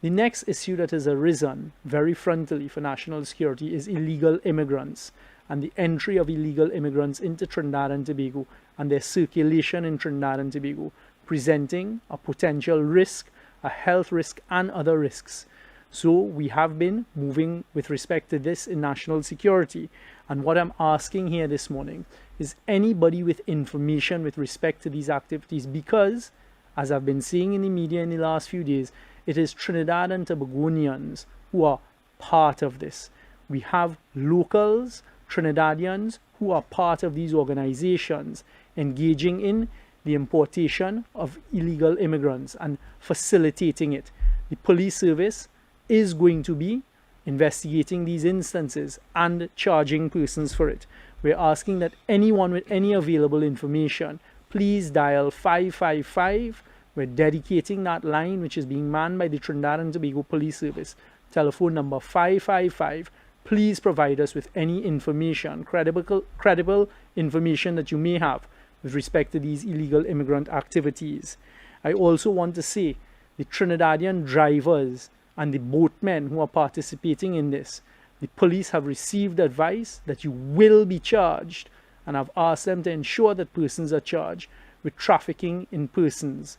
The next issue that has arisen very frontally for national security is illegal immigrants and the entry of illegal immigrants into Trinidad and Tobago and their circulation in Trinidad and Tobago, presenting a potential risk, a health risk and other risks. So we have been moving with respect to this in national security. And what I'm asking here this morning is anybody with information with respect to these activities, because as I've been seeing in the media in the last few days, it is Trinidad and Tobagonians who are part of this. We have locals, Trinidadians, who are part of these organizations engaging in the importation of illegal immigrants and facilitating it. The police service is going to be investigating these instances and charging persons for it. We're asking that anyone with any available information, please dial 555. We're dedicating that line, which is being manned by the Trinidad and Tobago Police Service. Telephone number 555. Please provide us with any information, credible information that you may have with respect to these illegal immigrant activities. I also want to say the Trinidadian drivers and the boatmen who are participating in this, the police have received advice that you will be charged, and I've asked them to ensure that persons are charged with trafficking in persons,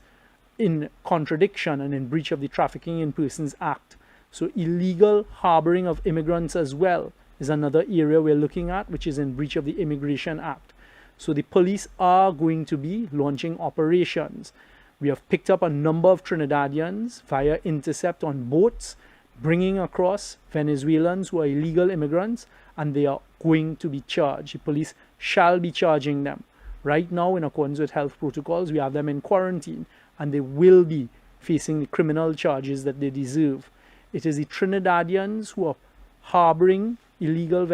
in contradiction and in breach of the Trafficking in Persons Act. So illegal harboring of immigrants as well is another area we're looking at, which is in breach of the Immigration Act. So the police are going to be launching operations. We have picked up a number of Trinidadians via intercept on boats, bringing across Venezuelans who are illegal immigrants, and they are going to be charged. The police shall be charging them. Right now, in accordance with health protocols, we have them in quarantine, and they will be facing the criminal charges that they deserve. It is the Trinidadians who are harboring illegal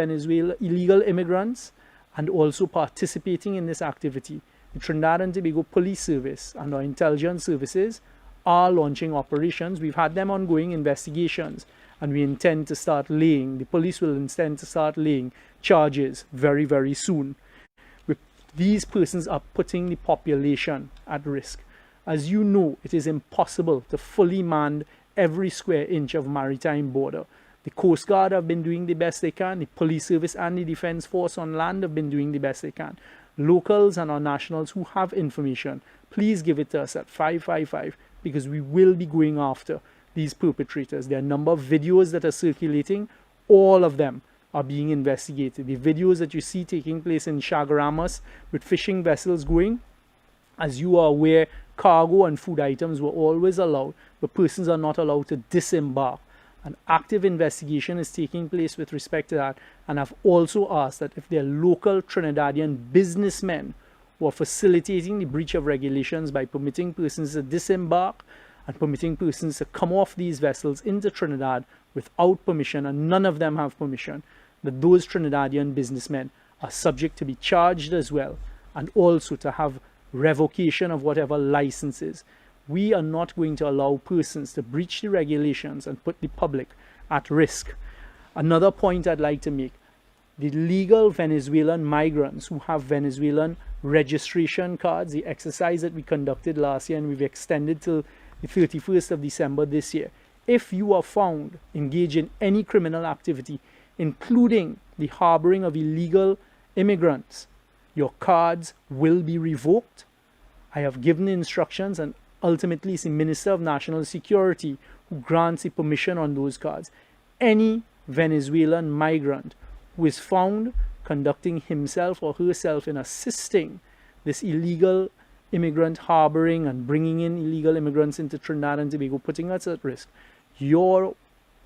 immigrants and also participating in this activity. The Trinidad and Tobago Police Service and our intelligence services are launching operations. We've had them ongoing investigations, and we intend to start the police will intend to start laying charges very, very soon. These persons are putting the population at risk. As you know, it is impossible to fully man every square inch of maritime border. The Coast Guard have been doing the best they can. The Police Service and the Defence Force on land have been doing the best they can. Locals and our nationals who have information, please give it to us at 555, because we will be going after these perpetrators. There are a number of videos that are circulating. All of them are being investigated. The videos that you see taking place in Chaguaramas with fishing vessels going, as you are aware, cargo and food items were always allowed, but persons are not allowed to disembark. An active investigation is taking place with respect to that, and I've also asked that if there are local Trinidadian businessmen who are facilitating the breach of regulations by permitting persons to disembark and permitting persons to come off these vessels into Trinidad without permission, and none of them have permission, that those Trinidadian businessmen are subject to be charged as well, and also to have revocation of whatever licenses. We are not going to allow persons to breach the regulations and put the public at risk. Another point I'd like to make, the legal Venezuelan migrants who have Venezuelan registration cards, the exercise that we conducted last year and we've extended till the 31st of December this year. If you are found engaged in any criminal activity, including the harboring of illegal immigrants, your cards will be revoked. I have given the instructions, and ultimately it's the Minister of National Security who grants the permission on those cards. Any Venezuelan migrant who is found conducting himself or herself in assisting this illegal immigrant harboring and bringing in illegal immigrants into Trinidad and Tobago, putting us at risk, your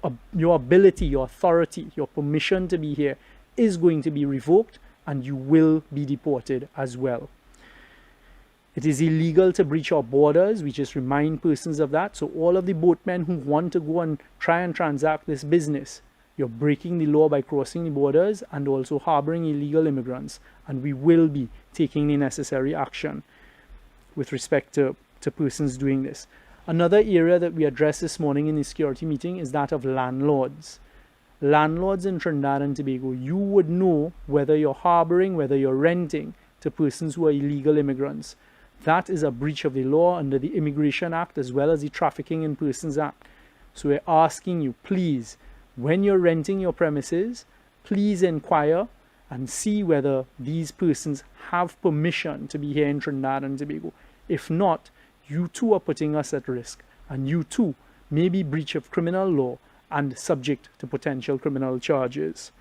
ability, your authority, your permission to be here is going to be revoked, and you will be deported as well. It is illegal to breach our borders. We just remind persons of that. So all of the boatmen who want to go and try and transact this business, you're breaking the law by crossing the borders and also harboring illegal immigrants. And we will be taking the necessary action with respect to persons doing this. Another area that we addressed this morning in the security meeting is that of landlords. Landlords in Trinidad and Tobago, you would know whether you're harboring, whether you're renting to persons who are illegal immigrants. That is a breach of the law under the Immigration Act as well as the Trafficking in Persons Act. So we're asking you, please, when you're renting your premises, please inquire and see whether these persons have permission to be here in Trinidad and Tobago. If not, you too are putting us at risk, and you too may be breach of criminal law and subject to potential criminal charges.